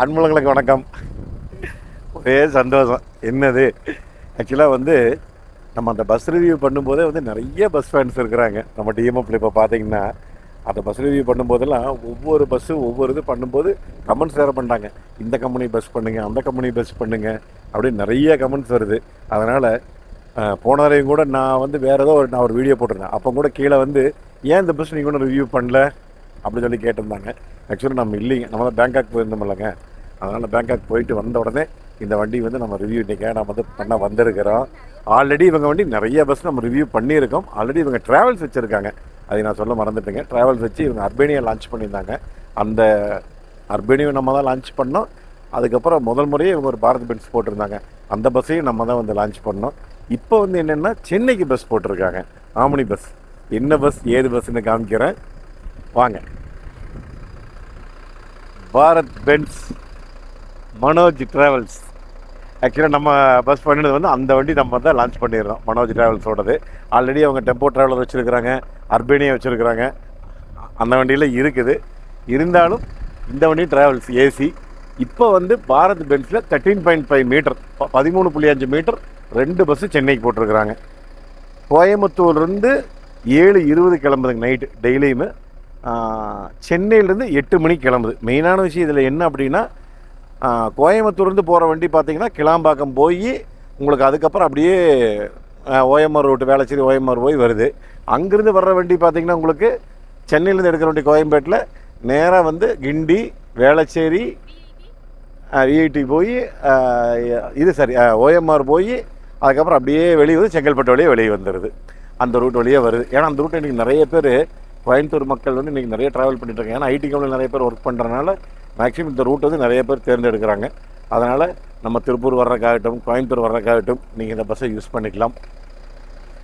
அன்புலங்களுக்கு வணக்கம். ஒரே சந்தோஷம். என்னது ஆக்சுவலாக வந்து நம்ம அந்த பஸ் ரிவ்யூ பண்ணும்போதே வந்து நிறைய பஸ் ஃபேன்ஸ் இருக்கிறாங்க நம்ம டிஎம்எஃப்ல. இப்போ பார்த்தீங்கன்னா அந்த பஸ் ரிவ்யூ பண்ணும்போதெல்லாம் ஒவ்வொரு பஸ்ஸு ஒவ்வொரு இது பண்ணும்போது கமெண்ட்ஸ் வேறு பண்ணுறாங்க. இந்த கம்பெனி பஸ் பண்ணுங்கள், அந்த கம்பெனி பஸ் பண்ணுங்கள் அப்படின்னு நிறைய கமெண்ட்ஸ் வருது. அதனால் போன வரையும் கூட நான் வந்து வேறு ஏதோ நான் ஒரு வீடியோ போட்டிருந்தேன். அப்போ கூட கீழே வந்து ஏன் இந்த பஸ் நீங்கள் ஒன்றும் ரிவ்யூ பண்ணல அப்படின்னு சொல்லி கேட்டிருந்தாங்க. ஆக்சுவலி நம்ம இல்லைங்க, நம்ம தான் பேங்காக் போயிருந்தோம்லங்க. அதனால் பேங்காக் போயிட்டு வந்த உடனே இந்த வண்டி வந்து நம்ம ரிவ்யூ இன்றைக்கி நம்ம வந்து பண்ண வந்திருக்கிறோம். ஆல்ரெடி இவங்க வண்டி நிறைய பஸ் நம்ம ரிவ்யூ பண்ணியிருக்கோம். ஆல்ரெடி இவங்க ட்ராவல்ஸ் வச்சுருக்காங்க, அதை நான் சொல்ல மறந்துட்டேங்க. ட்ராவல்ஸ் வச்சு இவங்க அர்பேனியா லான்ச் பண்ணியிருந்தாங்க. அந்த அர்பேனியா நம்ம தான் லான்ச் பண்ணோம். அதுக்கப்புறம் முதல் முறையே இவங்க ஒரு பாரத் பென்ஸ் போட்டிருந்தாங்க. அந்த பஸ்ஸையும் நம்ம தான் வந்து லான்ச் பண்ணோம். இப்போ வந்து என்னென்னா சென்னைக்கு பஸ் போட்டிருக்காங்க, ஆம்னி பஸ். என்ன பஸ் ஏது பஸ்ன்னு காமிக்கிறேன் வாங்க. Bharat Benz Manoj travels. ஆக்சுவலாக நம்ம பஸ் பண்ணினது வந்து அந்த வண்டி நம்ம தான் லான்ச் பண்ணிடுறோம், மனோஜ் ட்ராவல்ஸோடது. ஆல்ரெடி அவங்க டெம்போ ட்ராவலர் வச்சுருக்கிறாங்க, அர்பேனியா வச்சுருக்கிறாங்க, அந்த வண்டியில் இருக்குது. இருந்தாலும் இந்த வண்டி ட்ராவல்ஸ் ஏசி. இப்போ வந்து Bharat pencil 13.5 metre 13.5 metre 2 bus சென்னைக்கு போட்டிருக்கிறாங்க. கோயம்புத்தூர்லேருந்து 7:20 கிளம்புதுங்க நைட்டு டெய்லியுமே. சென்னையிலேருந்து 8 மணிக்கு கிளம்புது. மெயினான விஷயம் இதில் என்ன அப்படின்னா, கோயம்புத்தூர்லேருந்து போகிற வண்டி பார்த்திங்கன்னா கிளாம்பாக்கம் போய் உங்களுக்கு அதுக்கப்புறம் அப்படியே ஓஎம்ஆர் ரூட்டு வேளச்சேரி ஓஎம்ஆர் போய் வருது. அங்கேருந்து வர்ற வண்டி பார்த்திங்கன்னா உங்களுக்கு சென்னையிலேருந்து எடுக்கிற வண்டி கோயம்பேட்டில் நேராக வந்து கிண்டி வேளச்சேரி விஐடி போய் ஓஎம்ஆர் போய் அதுக்கப்புறம் அப்படியே வெளியே வந்து செங்கல்பட்டு வழியே வெளியே வந்துடுது. அந்த ரூட் வழியாக வருது. ஏன்னா அந்த ரூட்டை இன்றைக்கி நிறைய பேர் கோயம்புத்தூர் மக்கள் வந்து இன்றைக்கி நிறைய ட்ராவல் பண்ணிட்டுருக்காங்க. ஏன்னா ஐடி கம்பெனியில் நிறைய பேர் ஒர்க் பண்ணுறதுனால மேக்ஸிமம் இந்த ரூட் வந்து நிறைய பேர் தேர்ந்தெடுக்கிறாங்க. அதனால் நம்ம திருப்பூர் வர்றதுக்காகட்டும் கோயம்புத்தூர் வர்றதுக்காகட்டும் நீங்கள் இந்த பஸ்ஸை யூஸ் பண்ணிக்கலாம்.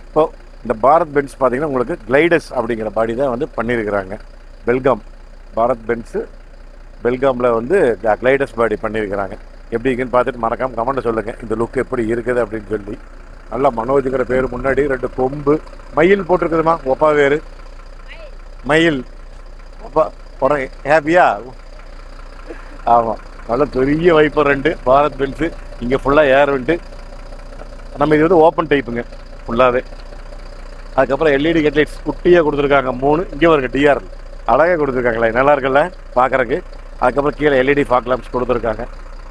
இப்போது இந்த பாரத் பென்ஸ் பார்த்திங்கன்னா உங்களுக்கு கிளைடஸ் அப்படிங்கிற பாடி தான் வந்து பண்ணியிருக்கிறாங்க. பெல்காம் பாரத் பென்ஸு பெல்காமில் வந்து கிளைடஸ் பாடி பண்ணியிருக்கிறாங்க. எப்படி இருக்குன்னு பார்த்துட்டு மறக்காமல் கமெண்ட்டை சொல்லுங்கள், இந்த லுக் எப்படி இருக்குது அப்படின்னு சொல்லி. நல்லா மனோஜுங்கிற பேர் முன்னாடி 2 கொம்பு மயில் போட்டிருக்குதுமா. ஒப்பா வேறு மயில் ஒப்பா போகிறேன் ஹாப்பியா. ஆமாம், நல்ல பெரிய வைப்பர் 2 பாரத் பென்ஸு. இங்கே ஃபுல்லாக ஏர் வந்துட்டு நம்ம இது வந்து ஓப்பன் டைப்புங்க ஃபுல்லாகவே. அதுக்கப்புறம் எல்இடி ஹெட்லைட்ஸ் குட்டியாக கொடுத்துருக்காங்க 3. இங்கே வருங்க டிஆர் அழகாக கொடுத்துருக்காங்களே, நல்லா இருக்குல்ல பார்க்குறக்கு. அதுக்கப்புறம் கீழே எல்இடி ஃபாக் லாம்ப்ஸ் கொடுத்துருக்காங்க.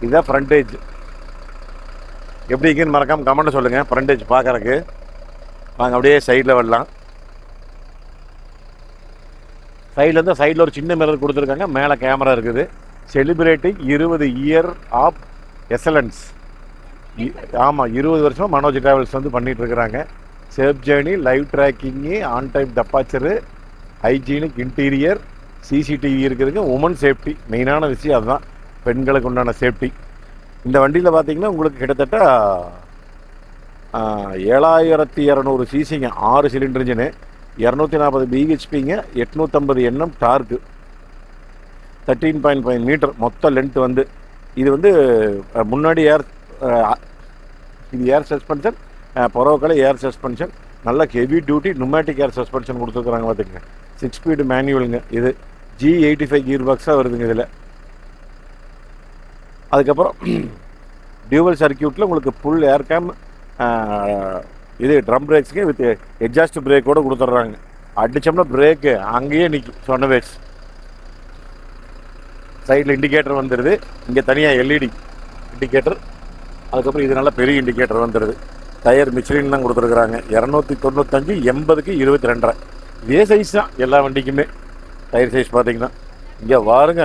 இதுதான் ஃப்ரண்டேஜ். எப்படி இருக்குன்னு மறக்காமல் கமெண்ட்டை சொல்லுங்கள். ஃப்ரண்டேஜ் பார்க்குறக்கு வாங்க அப்படியே சைடில் வரலாம். சைடில் ஒரு சின்ன மிரர் கொடுத்துருக்காங்க, மேலே கேமரா இருக்குது. Celebrating 20 year of excellence. ஆமாம், 20 வருஷமாக மனோஜ் ட்ராவல்ஸ் வந்து பண்ணிகிட்ருக்குறாங்க. Safe journey, live tracking, on time departure, hygienic interior, CCTV இருக்குதுங்க. உமன் சேஃப்டி மெயினான விஷயம் அதுதான், பெண்களுக்கு உண்டான சேஃப்டி. இந்த வண்டியில் பார்த்தீங்கன்னா உங்களுக்கு கிட்டத்தட்ட 7200 சிசிங்க, 6 சிலிண்டர் இன்ஜினு, 240 பிஹெச்பிங்க, 850 NM டார்க்கு, 13.5 மீட்டர் மொத்த லென்த் வந்து. இது வந்து முன்னாடி இது ஏர் சஸ்பென்ஷன், புறவுக்களை ஏர் சஸ்பென்ஷன், நல்ல heavy duty pneumatic air suspension கொடுத்துருக்குறாங்க பார்த்துக்கங்க. 6 ஸ்பீடு மேனுவலுங்க. இது G85 கியர் பாக்ஸாக வருதுங்க இதில். அதுக்கப்புறம் டியூவல் சர்க்கியூட்டில் உங்களுக்கு ஃபுல் ஏர் கேம், இது ட்ரம் பிரேக்ஸுக்கு வித் எக்ஸாஸ்ட் பிரேக்கோடு கொடுத்துட்றாங்க. அடித்தோம்னா பிரேக்கு அங்கேயே நிற்கும் சொன்ன பேஸ். சைடில் இண்டிகேட்டர் வந்துடுது. இங்கே தனியாக எல்இடி இண்டிகேட்டர். அதுக்கப்புறம் இது நல்ல பெரிய இண்டிகேட்டர் வந்துடுது. டயர் மிச்சிலின் தான் கொடுத்துருக்குறாங்க. 295 80க்கு 22.5. இதே சைஸ் தான் எல்லா வண்டிக்குமே. டயர் சைஸ் பார்த்தீங்கன்னா இங்கே வாருங்க.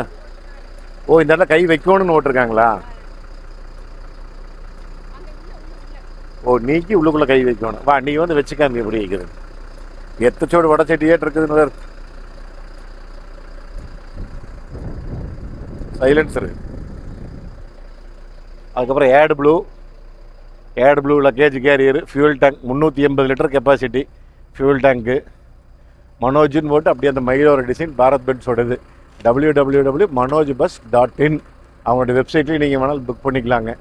ஓ, இந்த இடத்துல கை வைக்கணும்னு ஓட்டிருக்காங்களா? ஓ, நீக்கி உள்ளுக்குள்ளே கை வைக்கணும். வா, நீ வந்து வச்சுக்காம எப்படி வைக்கிறது? எத்தச்சோடு வடை சட்டியேட்டு இருக்குதுன்னு சைலன்சரு. அதுக்கப்புறம் AdBlue luggage carrier, fuel tank 380 litre capacity fuel tank. மனோஜின்னு போட்டு அப்படியே அந்த மயிலோர டிசைன் பாரத் பென்ஸோடது. www.manojbus.in அவங்களோட வெப்சைட்லேயும் நீங்கள் வேணாலும் புக் பண்ணிக்கலாங்க.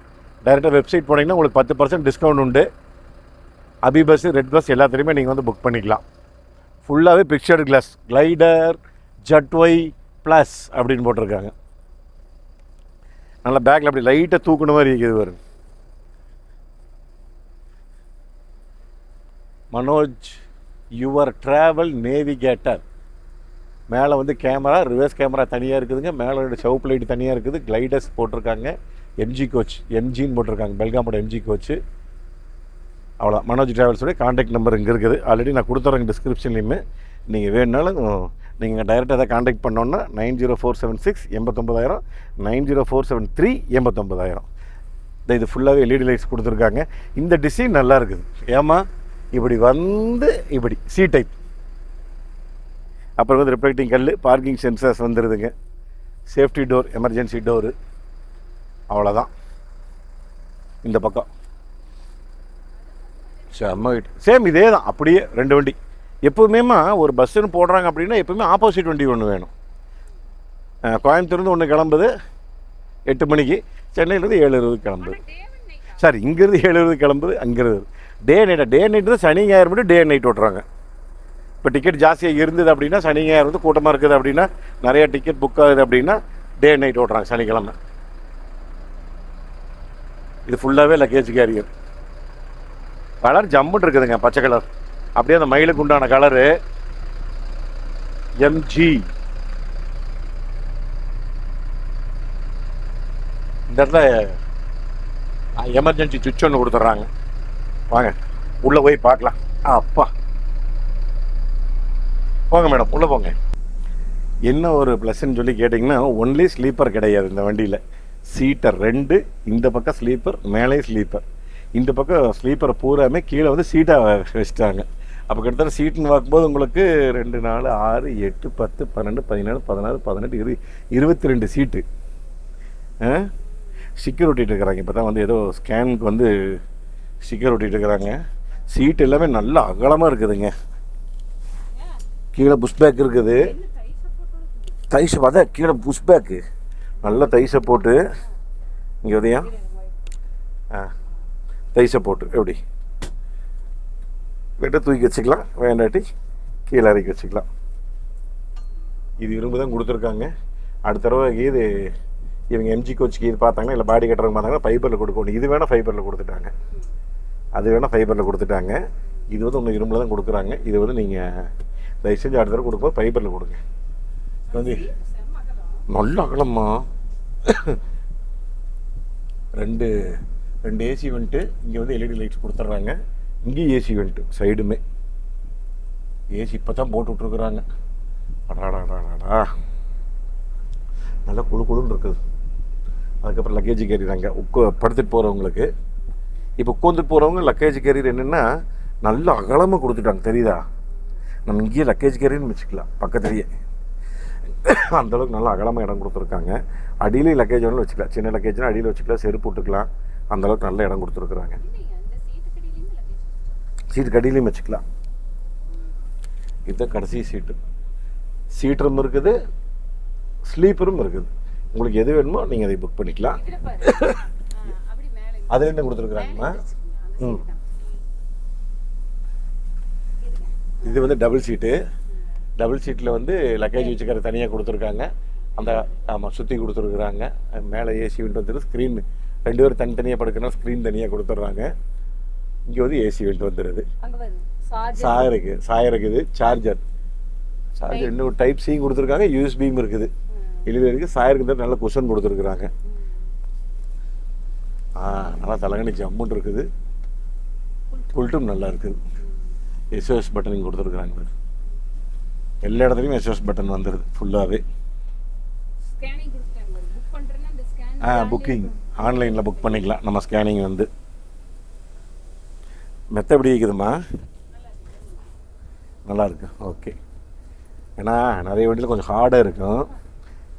டைரெக்டாக வெப்சைட் போனீங்கன்னா உங்களுக்கு 10% டிஸ்கவுண்ட் உண்டு. அபி பஸ், ரெட் பஸ் எல்லாத்துலேயுமே நீங்கள் வந்து புக் பண்ணிக்கலாம். ஃபுல்லாகவே பிக்சர்டு கிளாஸ், கிளைடர் ஜட்ஒய் ப்ளஸ் அப்படின்னு போட்டிருக்காங்க. நல்லா பேக்கில் அப்படி லைட்டாக தூக்குன மாதிரி இருக்குது பாருங்க. Manoj your travel navigator. மேலே வந்து கேமரா, ரிவர்ஸ் கேமரா தனியாக இருக்குதுங்க. மேலே சவுப்பு லைட் தனியாக இருக்குது. கிளைடர்ஸ் போட்டிருக்காங்க. எம்ஜி கோச், எம்ஜின்னு போட்டிருக்காங்க, பெல்காமோட எம்ஜி கோச்சு. அவ்வளோ. மனோஜ் ட்ராவல்ஸோடைய காண்டாக்ட் நம்பர் இங்கே இருக்குது. ஆல்ரெடி நான் கொடுத்துறேங்க டிஸ்கிரிப்ஷன்லேயுமே. நீங்கள் வேணுனாலும் நீங்கள் டைரெக்டாக அதை காண்டாக்ட் பண்ணோன்னா 90476 89,000, 90473 89,000. இது ஃபுல்லாகவே எல்இடி லைட்ஸ் கொடுத்துருக்காங்க. இந்த டிசைன் நல்லா இருக்குது. ஏமா இப்படி வந்து இப்படி சி டைப். அப்புறம் வந்து ரிஃப்ளெக்டிங் கல், பார்க்கிங் சென்சர்ஸ் வந்துடுதுங்க. Safety door, emergency door. அவ்வளோதான். இந்த பக்கம் செம்ம வீட்டு சேம் இதே தான், அப்படியே 2 வண்டி. எப்போவுமேமா ஒரு பஸ்ஸுன்னு போடுறாங்க அப்படின்னா எப்போவுமே ஆப்போசிட் வண்டி ஒன்று வேணும். கோயம்புத்தூர்லேருந்து ஒன்று கிளம்புது 8 மணிக்கு, சென்னையிலேருந்து 7:20 கிளம்புது. சார் இங்கேருந்து 7:20 கிளம்புது, அங்கேருந்து டே நைட்டு தான். சனி ஞாயிறு மட்டும் டே நைட் ஓட்டுறாங்க. இப்போ டிக்கெட் ஜாஸ்தியாக இருந்தது அப்படின்னா, சனி ஞாயிறு வந்து கூட்டமாக இருக்குது அப்படின்னா, நிறையா டிக்கெட் புக் ஆகுது அப்படின்னா டே நைட் ஓட்டுறாங்க சனிக்கிழமை. இது ஃபுல்லாகவே லக்கேஜ் கேரியர். கலர் ஜம்முன்னு இருக்குதுங்க, பச்சை கலர். அப்படியே அந்த மயிலுக்கு உண்டான கலரு எம்ஜி. இந்த இடத்துல எமர்ஜென்சி சுவிட்ச் ஒன்று கொடுத்துட்றாங்க. வாங்க உள்ளே போய் பார்க்கலாம். அப்பா போங்க மேடம், உள்ளே போங்க. என்ன ஒரு ப்ளஸ்ன்னு சொல்லி கேட்டிங்கன்னா, ஒன்லி ஸ்லீப்பர் கிடையாது இந்த வண்டியில். சீட்டர் 2, இந்த பக்கம் ஸ்லீப்பர், மேலே ஸ்லீப்பர். இந்த பக்கம் ஸ்லீப்பரை பூராமே கீழே வந்து சீட்டாக வச்சுட்டாங்க. அப்போ கிட்டத்தட்ட சீட்டுன்னு பார்க்கும்போது உங்களுக்கு 2, 4, 6, 8, 10, 12, 17, 16, 18, 20, 22 சீட்டு. ஸ்டிக்கர் ஒட்டிகிட்டு இருக்கிறாங்க. இப்போ தான் வந்து ஏதோ ஸ்கேனுக்கு வந்து ஸ்டிக்கர் ஒட்டிகிட்டு இருக்கிறாங்க. சீட் எல்லாமே நல்ல அகலமாக இருக்குதுங்க. கீழே புஷ் பேக் இருக்குது. தைஸ் பார்த்தா கீழே புஷ் பேக்கு நல்ல தைஸை போட்டு இங்கே உதயா தைஸை போட்டு எப்படி வெட்ட தூக்கி வச்சுக்கலாம், வேண்டாட்டி கீழே இறக்கி வச்சுக்கலாம். இது இரும்பு தான் கொடுத்துருக்காங்க. அடுத்த தடவை இது இவங்க எம்ஜி கோச்சுக்கு இது பார்த்தாங்கன்னா, இல்லை பாடி கட்டுறவங்க பார்த்தாங்கன்னா ஃபைபரில் கொடுக்கணும். இது வேணால் ஃபைபரில் கொடுத்துட்டாங்க, அது வேணால் ஃபைபரில் கொடுத்துட்டாங்க. இது வந்து ஒன்று இரும்பில் தான் கொடுக்குறாங்க. இது வந்து நீங்கள் தயவு செஞ்சு அடுத்த தடவை கொடுக்கும்போது ஃபைபரில் கொடுங்க. வந்து நல்ல அகலம்மா. 2 ஏசி வந்துட்டு இங்கே வந்து எல்இடி லைட்ஸ் கொடுத்துட்றாங்க. இங்கேயும் ஏசி வந்துட்டு சைடுமே ஏசி இப்போ தான் போட்டு விட்ருக்குறாங்க. அடாடாடாடா நல்லா குழு குழுன்னு இருக்குது. அதுக்கப்புறம் லக்கேஜ் கேரிறாங்க படுத்துட்டு போகிறவங்களுக்கு. இப்போ உட்காந்துட்டு போகிறவங்க லக்கேஜ் கேரியர் என்னென்னா நல்ல அகலமாக கொடுத்துட்டாங்க, தெரியுதா? நம்ம இங்கேயே லக்கேஜ் கேரியர்னு வச்சுக்கலாம் பக்கத்துலேயே. அந்தளவுக்கு நல்லா அகலமாக இடம் கொடுத்துருக்காங்க. அடியிலையும் லக்கேஜ் வேணும் வச்சுக்கலாம். சின்ன லக்கேஜ்னால் அடியில் வச்சுக்கலாம், செருப்பு விட்டுக்கலாம். அந்தளவுக்கு நல்ல இடம் கொடுத்துருக்குறாங்க. சீட்டு அடியிலையும் வச்சுக்கலாம். இதுதான் கடைசி சீட்டு. சீட்டரும் இருக்குது, ஸ்லீப்பரும் இருக்குது. உங்களுக்கு எது வேணுமோ நீங்கள் அதை புக் பண்ணிக்கலாம். அது என்ன கொடுத்துருக்குறாங்கம்மா? இது வந்து டபுள் சீட்டு. டபுள் சீட்டில் வந்து லக்கேஜ் வச்சுக்கிற தனியாக கொடுத்துருக்காங்க. அந்த ஆமாம் சுற்றி கொடுத்துருக்குறாங்க. மேலே ஏசி விண்ட் வந்துடும். ஸ்க்ரீன் 2 பேர் தனித்தனியாக படுக்கணும், ஸ்க்ரீன் தனியாக கொடுத்துட்றாங்க. இங்கே வந்து ஏசி விண்ட் வந்துடுது. சாயருக்கு இது சார்ஜர் இன்னும் டைப் சி கொடுத்துருக்காங்க. யூஎஸ்பியும் இருக்குது. இழுவே இருக்குது. சாயருக்கு நல்ல குஷன் கொடுத்துருக்குறாங்க. நல்லா தலைகணி ஜம்முன்னு இருக்குது. புல்ட்டும் நல்லா இருக்குது. எஸ்ஓஎஸ் பட்டனிங் கொடுத்துருக்குறாங்க. எல்லா இடத்துலையும் எஸ்ஓஎஸ் பட்டன் வந்துடுது ஃபுல்லாகவே. புக்கிங் ஆன்லைனில் புக் பண்ணிக்கலாம். நம்ம ஸ்கேனிங் வந்து மெத்த எப்படி இருக்குதுமா? நல்லா இருக்கு. ஓகே. ஏன்னா நிறைய வண்டியில் கொஞ்சம் ஹார்டாக இருக்கும்.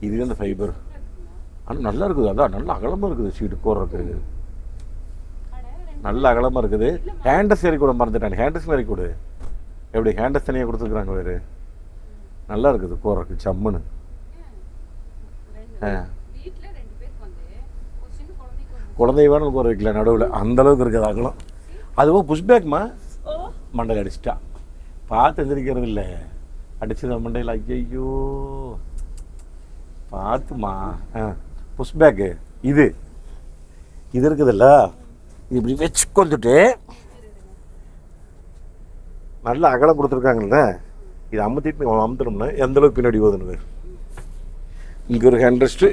இது வந்து ஃபைபர். ஆனால் நல்லா இருக்குது. அதான் நல்ல அகலமாக இருக்குது. சீட்டு போடுறதுக்கு நல்ல அகலமாக இருக்குது. ஹேண்டஸ் ஏறி கூட மறந்துட்டாங்க. ஹேண்டஸ் ஏறி கூட எப்படி ஹேண்டஸ் தனியாக கொடுத்துருக்குறாங்க வேறு. நல்லா இருக்குது போடுறதுக்கு சம்முன்னு. குழந்தை வேணும் போகிற வைக்கல நடுவில். அந்தளவுக்கு இருக்குது அகலம். அதுவும் புஷ்பேக்மா மண்டையில் அடிச்சிட்டா. பார்த்து எந்திரிக்கிறது இல்லை, அடிச்சது மண்டையில். ஐயோ பார்த்துமா. புஷ்பேக்கு இது இருக்குதுல்ல, இது இப்படி வச்சு கொண்டுட்டு நல்ல அகலம் கொடுத்துருக்காங்கல்ல, இது அமுத்திட்டோம்னா எந்த அளவுக்கு பின்னாடி ஓதுனது. இங்கே ஒரு ஹேண்ட் ரெஸ்ட்டு,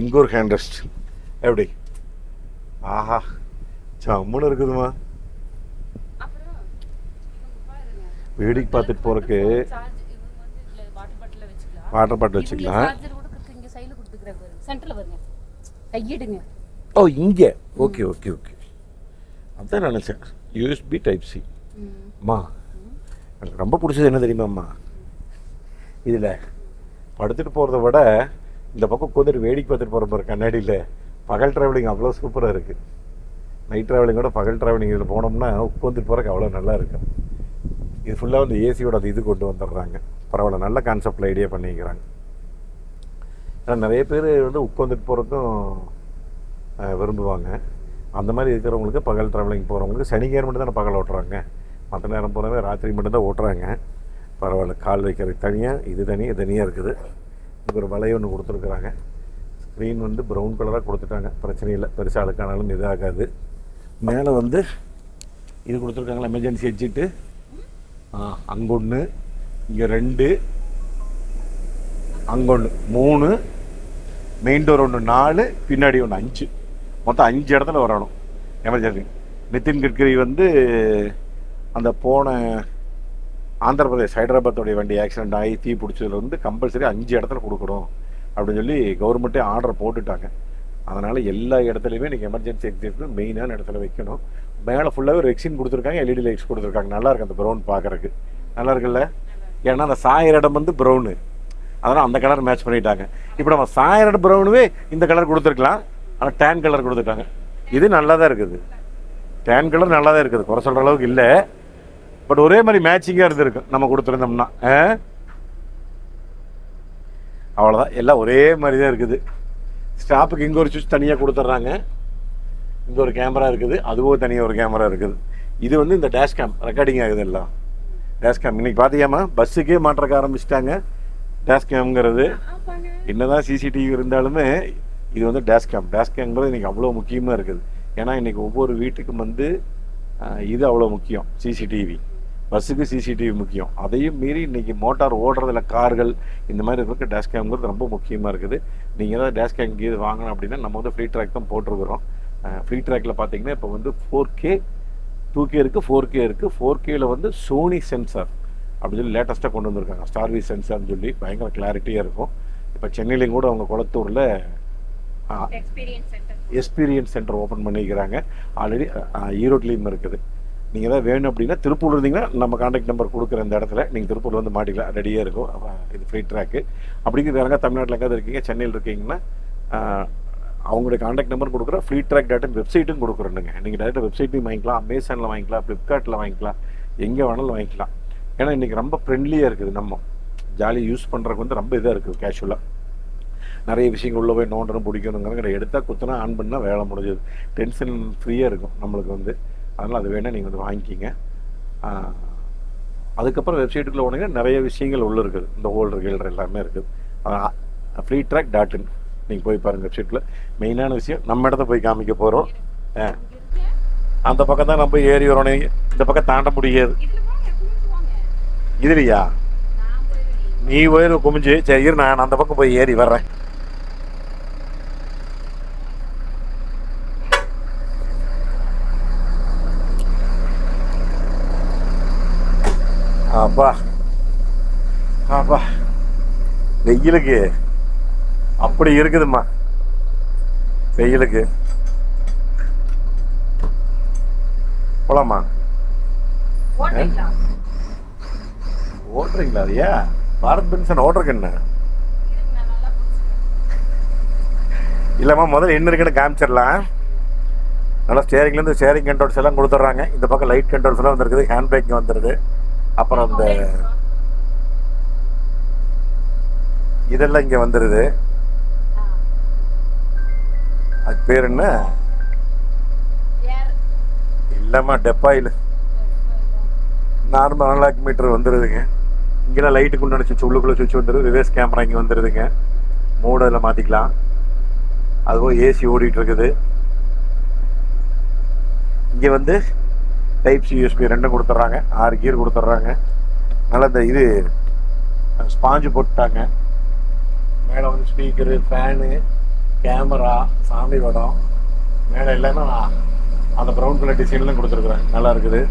இங்கே ஒரு ஹேண்ட் ரெஸ்ட். எப்படி ஆஹா சம்முன்னு இருக்குதுமா. வேடிக்கை பார்த்துட்டு போறதுக்கு வாட்டர் பாட்டில் வச்சுக்கலாம். ஓ இங்கே ஓகே ஓகே ஓகே, அதான் நினச்சேன். USB type C. அம்மா எனக்கு ரொம்ப பிடிச்சது என்ன தெரியுமாம்மா, இதில் படுத்துட்டு போகிறத விட இந்த பக்கம் உட்காந்துட்டு வேடிக்கை பார்த்துட்டு போகிற பாரு கண்ணாடியில். பகல் ட்ராவலிங் அவ்வளோ சூப்பராக இருக்குது. நைட் ட்ராவலிங்கோட பகல் ட்ராவலிங் இதில் போனோம்னா உட்காந்துட்டு போகிறக்கு அவ்வளோ நல்லா இருக்கும். இது ஃபுல்லாக வந்து ஏசியோட அது இது கொண்டு வந்துடுறாங்க. பரவாயில்ல, நல்ல கான்செப்டில் ஐடியா பண்ணிக்கிறாங்க. ஏன்னா நிறைய பேர் வந்து உட்காந்துட்டு போகிறதுக்கும் விரும்புவாங்க. அந்த மாதிரி இருக்கிறவங்களுக்கு பகல் ட்ராவலிங் போகிறவங்களுக்கு சனிக்கிழமை மட்டும் தானே பகல் ஓட்டுறாங்க, மற்ற நேரம் போகிறவங்க ராத்திரி மட்டும்தான் ஓட்டுறாங்க. பரவாயில்ல, கால் வைக்கிறதுக்கு தனியாக இது தனியாக இருக்குது. இதுக்கு ஒரு வலையை ஒன்று கொடுத்துருக்குறாங்க. ஸ்க்ரீன் வந்து ப்ரௌன் கலராக கொடுத்துட்டாங்க, பிரச்சனை இல்லை, பெருசாக அழுக்கானாலும் இதாகாது. மேலே வந்து இது கொடுத்துருக்காங்களா எமர்ஜென்சி எக்ஸிட்டு, அங்கே ஒன்று, இங்கே 2, அங்கே ஒன்று 3, மெயின் டோர் ஒன்று 4, பின்னாடி ஒன்று 5, மொத்தம் 5 இடத்துல வரணும் எமர்ஜென்சி. நிதின் கட்கரி வந்து அந்த போன ஆந்திர பிரதேஷ் ஹைதராபாத்தோடைய வண்டி ஆக்சிடென்ட் ஆகி தீ பிடிச்சதுல வந்து கம்பல்சரி 5 இடத்துல கொடுக்கணும் அப்படின்னு சொல்லி கவர்மெண்ட்டே ஆர்டர் போட்டுட்டாங்க. அதனால் எல்லா இடத்துலையுமே நீங்கள் எமர்ஜென்சி எக்ஸிட் மெயினான இடத்துல வைக்கணும். மேலே ஃபுல்லாகவே ரெக்ஸின் கொடுத்துருக்காங்க, எல்இடி லைட்ஸ் கொடுத்துருக்காங்க. நல்லா இருக்குது அந்த ப்ரௌன் பார்க்குறக்கு, நல்லா இருக்குல்ல. ஏன்னா அந்த சாயிற இடம் வந்து ப்ரௌனு, அதனால் அந்த கலர் மேட்ச் பண்ணிட்டாங்க. இப்போ நம்ம சாயிற இடம் ப்ரௌனுவே இந்த கலர் கொடுத்துருக்கலாம், ஆனால் டேன் கலர் கொடுத்துட்டாங்க. இது நல்லா தான் இருக்குது, டேன் கலர் நல்லா தான் இருக்குது, குறை சொல்கிற அளவுக்கு இல்லை. பட் ஒரே மாதிரி மேட்சிங்காக இருந்திருக்கு நம்ம கொடுத்துருந்தோம்னா. அவ்வளோதான், எல்லாம் ஒரே மாதிரி தான் இருக்குது. ஸ்டாப்புக்கு இங்கே ஒரு சுவிட்ச் தனியாக கொடுத்துட்றாங்க, இங்கே ஒரு கேமரா இருக்குது, அதுவும் தனியாக ஒரு கேமரா இருக்குது. இது வந்து இந்த டேஷ் கேம் ரெக்கார்டிங் ஆகுது எல்லாம். டேஷ் கேம் இன்றைக்கி பார்த்தியாமா பஸ்ஸுக்கே மாற்றக்க ஆரம்பிச்சிட்டாங்க. டேஷ் கேம்ங்கிறது என்னதான் சிசிடிவி இருந்தாலுமே இது வந்து டேஷ் கேம்ங்கிறது இன்றைக்கி அவ்வளோ முக்கியமாக இருக்குது. ஏன்னா இன்றைக்கி ஒவ்வொரு வீட்டுக்கும் வந்து இது அவ்வளோ முக்கியம். சிசிடிவி பஸ்ஸுக்கு சிசிடிவி முக்கியம். அதையும் மீறி இன்றைக்கி மோட்டார் ஓடுறதில்ல கார்கள் இந்த மாதிரி இருக்கிறதுக்கு டேஷ் கேம்ங்கிறது ரொம்ப முக்கியமாக இருக்குது. நீங்கள் ஏதாவது டேஷ் கேம் இது வாங்கணும் அப்படின்னா நம்ம வந்து ஃப்ரீ ட்ராக் தான் போட்டிருக்கிறோம். ஃப்ரீ ட்ராக்கில் பார்த்தீங்கன்னா இப்போ வந்து 4K 2K இருக்குது, 4K இருக்குது. 4Kயில் வந்து சோனி சென்சார் அப்படின்னு சொல்லி லேட்டஸ்ட்டாக கொண்டு வந்திருக்காங்க. ஸ்டார்வி சென்சார்னு சொல்லி பயங்கர கிளாரிட்டியாக இருக்கும். இப்போ சென்னையிலையும் கூட அவங்க குளத்தூரில் எக்ஸ்பீரியன்ஸ் சென்டர் ஓப்பன் பண்ணிக்கிறாங்க. ஆல்ரெடி ஈரோட்லேயும் இருக்குது. நீங்கள் ஏதாவது வேணும் அப்படின்னா திருப்பூர் இருந்தீங்கன்னா நம்ம கான்டாக்ட் நம்பர் கொடுக்குற இந்த இடத்துல நீங்கள் திருப்பூர் வந்து மாட்டிக்கலாம், ரெடியாக இருக்கும். இது ஃப்ரீ ட்ராக்கு. அப்படிங்கிறது யாருங்க தமிழ்நாட்டில் எங்காவது இருக்கீங்க, சென்னையில் இருக்கீங்கன்னா அவங்களுடைய கான்டாக்ட் நம்பர் கொடுக்குற ஃப்ரீ ட்ராக் டாட் வெப்சைட்டும் கொடுக்குறேனுங்க. நீங்கள் டேரெக்டாக வெப்சைட்லையும் வாங்கிக்கலாம், அமேசானில் வாங்கிக்கலாம், ஃப்ளிப்கார்ட்டில் வாங்கிக்கலாம், எங்கே வேணாலும் வாங்கிக்கலாம். ஏன்னா இன்றைக்கி ரொம்ப ஃப்ரெண்ட்லியாக இருக்குது. நம்ம ஜாலியாக யூஸ் பண்ணுறதுக்கு வந்து ரொம்ப இதாக இருக்குது. கேஷுவலாக நிறைய விஷயங்கள் உள்ளே போய் நோண்டணும் பிடிக்கணுங்கிற எடுத்தால் குத்துனா ஆன் பண்ணால் வேலை முடிஞ்சது. டென்ஷன் ஃப்ரீயாக இருக்கும் நம்மளுக்கு வந்து. அதனால் அது வேணால் நீங்கள் வந்து வாங்கிக்கிங்க. அதுக்கப்புறம் வெப்சைட்டுக்குள்ளே போனீங்கன்னா நிறைய விஷயங்கள் உள்ளே இருக்குது. இந்த ஹோல்டர் கீல்டர் எல்லாமே இருக்குது. ஃப்ரீ ட்ராக் டாட் இன் நீங்கள் போய் பாருங்கள். வெப்சைட்டில் மெயினான விஷயம் நம்ம இடத்த போய் காமிக்க போகிறோம். அந்த பக்கம் தான் நம்ம போய் ஏறி வரணும், இந்த பக்கம் தாண்ட முடியாது. இதுலையா நீ போய் குமிஞ்சு சரி இரு, நான் அந்த பக்கம் போய் ஏறி வர்றேன். அப்பா அப்பா வெயிலுக்கு அப்படி இருக்குதும்மா, வெயிலுக்கு. போலாமா? ஓட்டுறீங்களா? அதையா பாரத் பென்சன் ஓட்டுறக்கு என்ன இல்லைம்மா, முதல்ல என்ன இருக்குன்னு காமிச்சிடலாம். நல்லா ஸ்டேரிங்லேருந்து ஸ்டேரிங் கண்ட்ரோல்ஸ் எல்லாம் கொடுத்துட்றாங்க. இந்த பக்கம் லைட் கண்ட்ரோல்ஸ் எல்லாம் வந்துருக்குது, ஹேண்ட் பிரேக்கிங் வந்துடுது. அப்புறம் இந்த இதெல்லாம் இங்கே வந்துடுது. அது பேர் என்ன? இல்லைம்மா டெப்பாயில் நார்மல் அனலாக் மீட்டர் வந்துடுதுங்க. இங்கெல்லாம் லைட்டுக்கு உண்டான சுவிட்ச் உள்ளுக்குள்ளே சுவிட்ச் வந்துடுது. ரிவர்ஸ் கேமரா இங்கே வந்துடுதுங்க. மூடு அதில் மாற்றிக்கலாம். அதுவும் ஏசி ஓடிட்டு இருக்குது. இங்கே வந்து டைப் சி யூஎஸ்பி ரெண்டும் கொடுத்துட்றாங்க, 6 கியர் கொடுத்துட்றாங்க. நல்லா இந்த இது ஸ்பாஞ்சு போட்டுட்டாங்க. மேலே வந்து ஸ்பீக்கரு, ஃபேனு, கேமரா, சாமி படம், மேலே எல்லாமே அந்த ப்ரௌன் கலர் டிசைன்லாம் கொடுத்துருக்குறாங்க. நல்லா இருக்குது.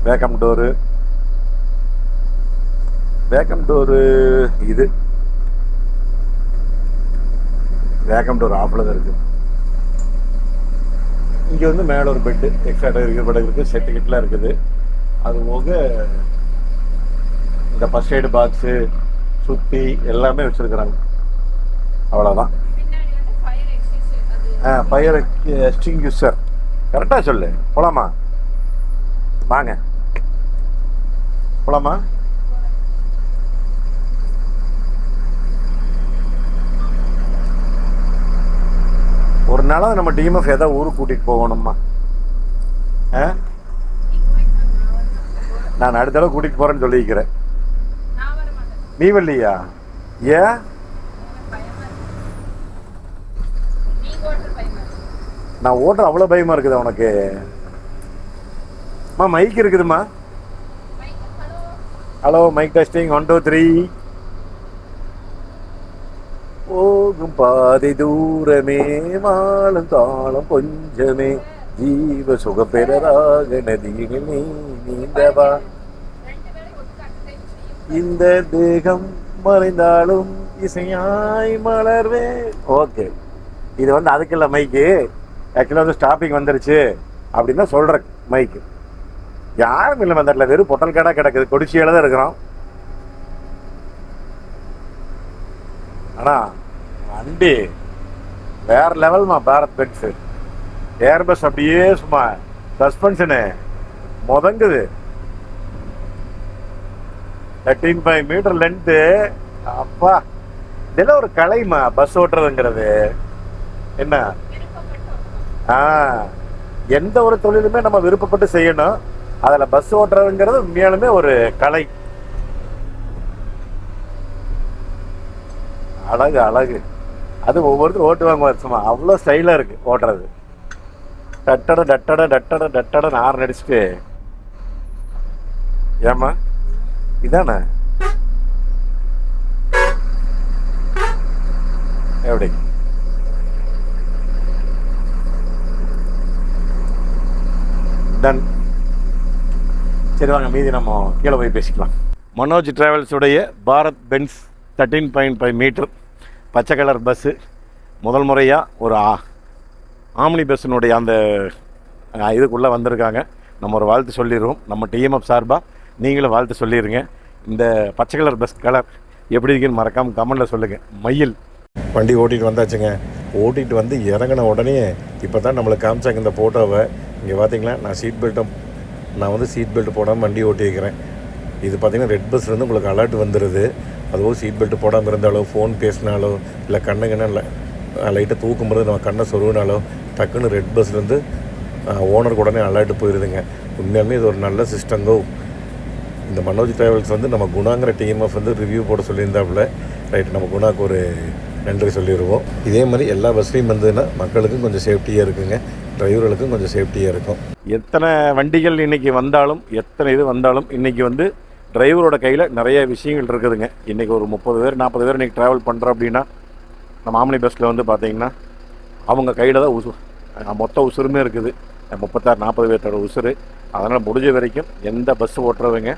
வேக்கம் டோரு இது வேக்கம் டோர் ஆஃபில் தான் இருக்குது. இங்கே வந்து மேலே ஒரு பெட்டு எக்ஸ்ட்ரா பெட் இருக்குது, செட்டு கிட்டலாம் இருக்குது. அது போக இந்த ஃபர்ஸ்ட் எய்டு பாக்ஸு சுற்றி எல்லாமே வச்சுருக்குறாங்க. அவ்வளோதான். ஃபயர் எக்ஸ்டிங்யூஷர் கரெக்டாக சொல்லு. போலாமா? வாங்க போலாமா? ஒரு நாளாவது நம்ம டிஎம்எஃப் ஏதாவது ஊருக்கு கூட்டிகிட்டு போகணும்மா. நான் அடுத்த தடவை கூட்டிகிட்டு போகிறேன்னு சொல்லிக்கிறேன். நீ வரலையா? ஏன்? நான் ஓட்ட அவ்வளோ பயமாக இருக்குதா உனக்கு? அம்மா மைக் இருக்குதுமா. Hello, mic testing 1 2 3. போகும் பாதை தூரமே, வாழும் தாளம் கொஞ்சமே, ஜீவ சுக பெறராக நதியில் நீ நீந்தவா, இந்த தேகம் மறைந்தாலும் இசையாய் மலர்வே. ஓகே, இது வந்து அதுக்குள்ள மைக்கு. ஆக்சுவலாக வந்து ஸ்டாப்பிங் வந்துருச்சு அப்படின்னு தான் சொல்கிற மைக்கு. யாரும் இல்லை வந்துடல, வெறும் பொட்டல் கடை கிடக்குது. கொடிச்சியில் தான் இருக்கிறோம். ஆனால் வண்டி வேற லெவல்மா. பாரத் பென்ஸு ஏர்பஸ் அப்படியே சும்மா சஸ்பென்ஷனு முதங்குது. 13.5 மீட்டர் லென்த்து. அப்பா, இதெல்லாம் ஒரு கலைமா பஸ் ஓட்டுறதுங்கிறது. என்ன எந்த ஒரு தொழிலுமே நம்ம விருப்பப்பட்டு செய்யணும். அதில் பஸ் ஓட்டுறதுங்கிறது உண்மையாலுமே ஒரு கலை. அழகு அழகு. அது ஒவ்வொருத்தரும் ஓட்டுவாங்க வருஷமா, அவ்வளோ ஸ்டைலாக இருக்கு ஓட்டுறது. டட்டட டட்டட டட்டட டட்டட நார் நடிச்சுட்டு. ஏமா இதானே எப்படி? டன். சரி வாங்க, மீதி நம்ம கீழே போய் பேசிக்கலாம். மனோஜ் டிராவல்ஸுடைய பாரத் பென்ஸ் 13.5 மீட்டர் பச்சை கலர் பஸ்ஸு முதல் முறையாக ஒரு ஆம்னி பஸ்ஸினுடைய அந்த இதுக்குள்ளே வந்திருக்காங்க. நம்ம ஒரு வாழ்த்து சொல்லிடுவோம். நம்ம டிஎம்எஃப் சார்பாக நீங்களும் வாழ்த்து சொல்லிடுங்க. இந்த பச்சை கலர் பஸ் கலர் எப்படி இருக்குன்னு மறக்காமல் கமெண்டில் சொல்லுங்கள். மயில் வண்டி ஓட்டிகிட்டு வந்தாச்சுங்க. ஓட்டிகிட்டு வந்து இறங்கின உடனே இப்போ தான் நம்மளுக்கு காமிச்சாங்க இந்த ஃபோட்டோவை. இங்கே பார்த்தீங்களா, நான் வந்து சீட் பெல்ட் போடாமல் வண்டி ஓட்டி வைக்கிறேன். இது பார்த்திங்கன்னா ரெட் பஸ்லேருந்து உங்களுக்கு அலர்ட் வந்துடுது. அதுவும் சீட் பெல்ட் போடாமல் இருந்தாலோ, ஃபோன் பேசினாலோ, இல்லை கண்ணுங்கன்னா லைட்டாக தூக்கும்போது நம்ம கண்ணை சொருவினாலோ டக்குன்னு ரெட் பஸ்லேருந்து ஓனருக்கு உடனே அலர்ட் போயிடுதுங்க. உண்மையாலுமே இது ஒரு நல்ல சிஸ்டங்கோ. இந்த மனோஜ் டிராவல்ஸ் வந்து நம்ம குணாங்கிற டிஎம்எஃப் வந்து ரிவ்யூ போட சொல்லியிருந்தாப்புல. ரைட்டு, நம்ம குணாக்கு ஒரு நன்றி சொல்லிடுவோம். இதே மாதிரி எல்லா பஸ்லேயும் வந்ததுன்னா மக்களுக்கும் கொஞ்சம் சேஃப்டியாக இருக்குங்க, டிரைவர்களுக்கும் கொஞ்சம் சேஃப்டியாக இருக்கும். எத்தனை வண்டிகள் இன்றைக்கி வந்தாலும், எத்தனை இது வந்தாலும் இன்றைக்கி வந்து டிரைவரோட கையில் நிறைய விஷயங்கள் இருக்குதுங்க. இன்றைக்கி ஒரு 30 பேர் 40 பேர் இன்றைக்கி ட்ராவல் பண்ணுறோம் அப்படின்னா, நம்ம ஆம்னி பஸ்ஸில் வந்து பார்த்திங்கன்னா அவங்க கையில் தான் மொத்த உசுருமே இருக்குது. 36-40 பேர்த்தோட உசுறு. அதனால் முடிஞ்ச வரைக்கும் எந்த பஸ் ஓட்டுறவங்க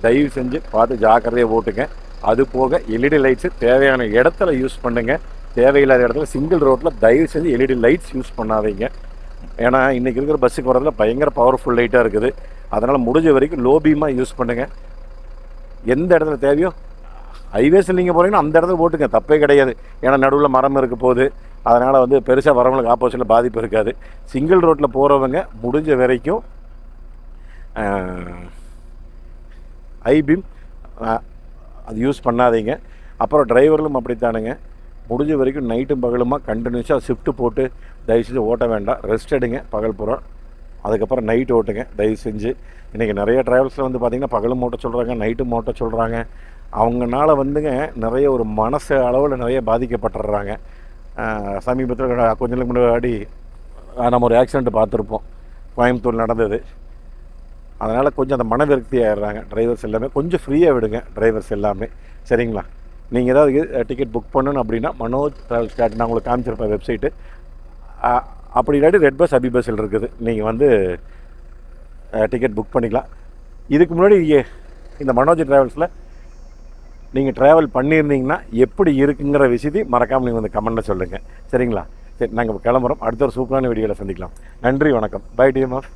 தயவு செஞ்சு பார்த்து ஜாக்கிரதையாக ஓட்டுங்க. அது போக எல்இடி லைட்ஸு தேவையான இடத்துல யூஸ் பண்ணுங்கள். தேவையில்லாத இடத்துல சிங்கிள் ரோட்டில் தயவு செஞ்சு எல்இடி லைட்ஸ் யூஸ் பண்ணாதீங்க. ஏன்னா இன்றைக்கி இருக்கிற பஸ்ஸுக்கு வரதில் பயங்கர பவர்ஃபுல் லைட்டாக இருக்குது. அதனால் முடிஞ்ச வரைக்கும் லோ பீமாக யூஸ் பண்ணுங்கள். எந்த இடத்துல தேவையோ ஹைவேஸில் நீங்கள் போகிறீங்கன்னா அந்த இடத்துல ஓட்டுங்க, தப்பே கிடையாது. ஏன்னா நடுவில் மரம் இருக்க போகுது. அதனால் வந்து பெருசாக வரவங்களுக்கு ஆப்போசிட்டில் பாதிப்பு இருக்காது. சிங்கிள் ரோட்டில் போகிறவங்க முடிஞ்ச வரைக்கும் ஐபீம் அது யூஸ் பண்ணாதீங்க. அப்புறம் டிரைவர்களும் அப்படித்தானுங்க. முடிஞ்ச வரைக்கும் நைட்டும் பகலுமா கண்டினியூஸாக ஷிஃப்ட்டு போட்டு தயவு செஞ்சு ஓட்ட வேண்டாம். ரெஸ்ட் எடுங்க பகல் பூரா. அதுக்கப்புறம் நைட்டு ஓட்டுங்க தயவு செஞ்சு. இன்றைக்கி நிறைய டிராவல்ஸில் வந்து பார்த்திங்கன்னா பகலும் ஓட்ட சொல்கிறாங்க, நைட்டும் ஓட்ட சொல்கிறாங்க. அவங்கனால வந்துங்க நிறைய ஒரு மனசு அளவில் நிறைய பாதிக்கப்பட்டுடுறாங்க. சமீபத்தில் கொஞ்ச நாளுக்கு முன்னாடி நம்ம ஒரு ஆக்சிடெண்ட் பார்த்துருப்போம், கோயம்புத்தூர் நடந்தது. அதனால் கொஞ்சம் அந்த மனவிருத்தி ஆகிடுறாங்க டிரைவர்ஸ் எல்லாமே. கொஞ்சம் ஃப்ரீயாக விடுங்க டிரைவர்ஸ் எல்லாமே, சரிங்களா? நீங்கள் ஏதாவது டிக்கெட் புக் பண்ணணும் அப்படின்னா மனோஜ் ட்ராவல் ஸ்டார்ட் நான் உங்களுக்கு காமிச்சிருப்பேன் வெப்சைட்டு. அப்படி இல்லாட்டி ரெட் பஸ் அபி பஸ்ஸில் இருக்குது, நீங்கள் வந்து டிக்கெட் புக் பண்ணிக்கலாம். இதுக்கு முன்னாடி இந்த மனோஜ் ட்ராவல்ஸில் நீங்கள் ட்ராவல் பண்ணியிருந்தீங்கன்னா எப்படி இருக்குங்கிற விஷயத்தையும் மறக்காமல் நீங்கள் வந்து கமெண்ட்டில் சொல்லுங்கள், சரிங்களா? சரி, நாங்கள் கிளம்புறோம். அடுத்த ஒரு சூப்பரான வீடியோவில் சந்திக்கலாம். நன்றி, வணக்கம். Bye TMF.